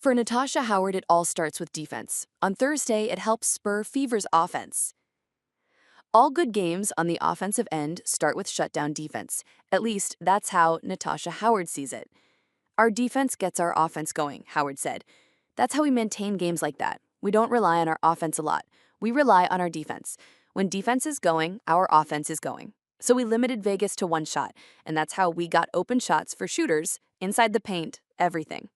For Natasha Howard, it all starts with defense. On Thursday, it helps spur Fever's offense. All good games on the offensive end start with shutdown defense. At least, that's how Natasha Howard sees it. Our defense gets our offense going, Howard said. That's how we maintain games like that. We don't rely on our offense a lot. We rely on our defense. When defense is going, our offense is going. So we limited Vegas to one shot, and that's how we got open shots for shooters, inside the paint, everything.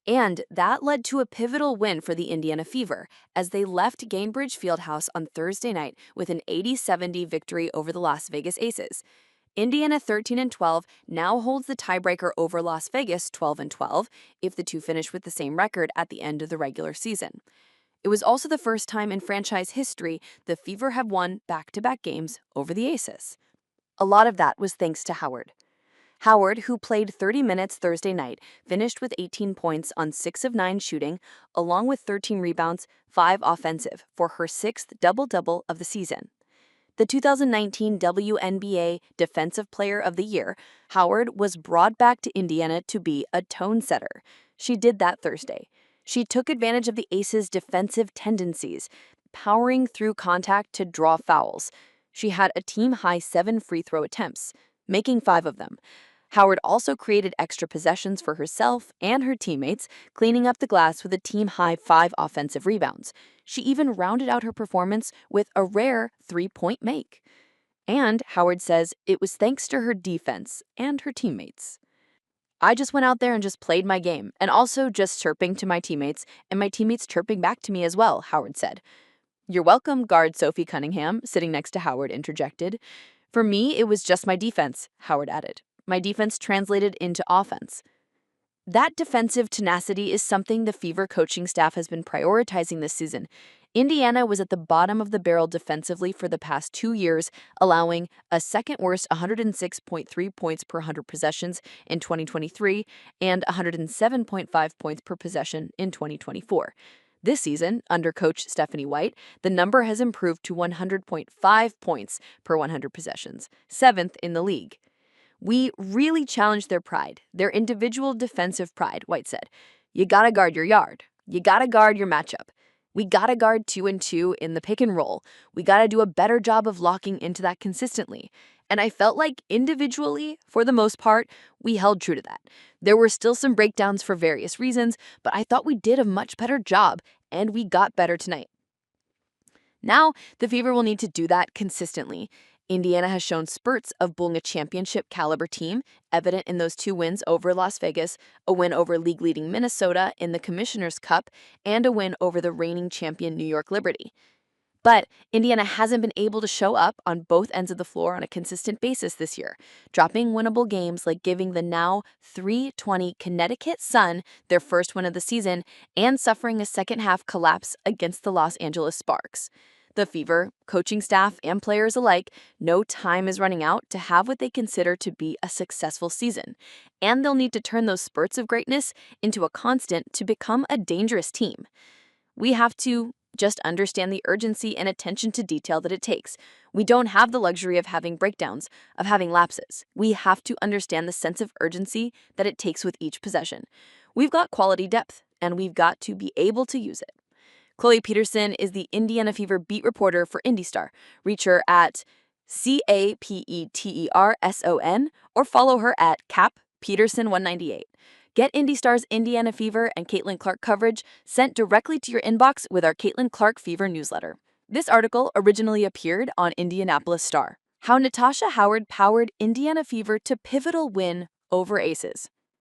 And that led to a pivotal win for the Indiana Fever as they left Gainbridge Fieldhouse on Thursday night with an 80-70 victory over the Las Vegas Aces. Indiana 13-12 now holds the tiebreaker over Las Vegas 12-12 if the two finish with the same record at the end of the regular season. It was also the first time in franchise history the Fever have won back-to-back games over the Aces. A lot of that was thanks to Howard. Howard, who played 30 minutes Thursday night, finished with 18 points on 6 of 9 shooting, along with 13 rebounds, 5 offensive, for her 6th double-double of the season. The 2019 WNBA Defensive Player of the Year, Howard was brought back to Indiana to be a tone setter. She did that Thursday. She took advantage of the Aces' defensive tendencies, powering through contact to draw fouls. She had a team-high 7 free throw attempts, making 5 of them. Howard also created extra possessions for herself and her teammates, cleaning up the glass with a team-high 5 offensive rebounds. She even rounded out her performance with a rare 3-point make. And Howard says it was thanks to her defense and her teammates. I just went out there and just played my game, and also just chirping to my teammates, and my teammates chirping back to me as well, Howard said. "You're welcome," guard Sophie Cunningham, sitting next to Howard, interjected. "For me, it was just my defense," Howard added. "My defense translated into offense." That defensive tenacity is something the Fever coaching staff has been prioritizing this season. Indiana was at the bottom of the barrel defensively for the past 2 years, allowing a second-worst 106.3 points per 100 possessions in 2023 and 107.5 points per possession in 2024. This season, under coach Stephanie White, the number has improved to 100.5 points per 100 possessions, 7th in the league. "We really challenged their pride, their individual defensive pride," White said. "You gotta guard your yard. You gotta guard your matchup. We gotta guard 2-and-2 in the pick and roll. We gotta do a better job of locking into that consistently." And I felt like individually, for the most part, we held true to that. There were still some breakdowns for various reasons, but I thought we did a much better job, and we got better tonight. Now, the Fever will need to do that consistently. Indiana has shown spurts of being a championship-caliber team, evident in those 2 wins over Las Vegas, a win over league-leading Minnesota in the Commissioner's Cup, and a win over the reigning champion New York Liberty. But Indiana hasn't been able to show up on both ends of the floor on a consistent basis this year, dropping winnable games like giving the now 3-20 Connecticut Sun their first win of the season and suffering a second-half collapse against the Los Angeles Sparks. The Fever, coaching staff, and players alike know time is running out to have what they consider to be a successful season, and they'll need to turn those spurts of greatness into a constant to become a dangerous team. We have to just understand the urgency and attention to detail that it takes. We don't have the luxury of having breakdowns, of having lapses. We have to understand the sense of urgency that it takes with each possession. We've got quality depth, and we've got to be able to use it. Chloe Peterson is the Indiana Fever beat reporter for IndyStar. Reach her at CAPETERSON or follow her at CapPeterson198. Get IndyStar's Indiana Fever and Caitlin Clark coverage sent directly to your inbox with our Caitlin Clark Fever newsletter. This article originally appeared on Indianapolis Star. How Natasha Howard powered Indiana Fever to pivotal win over Aces.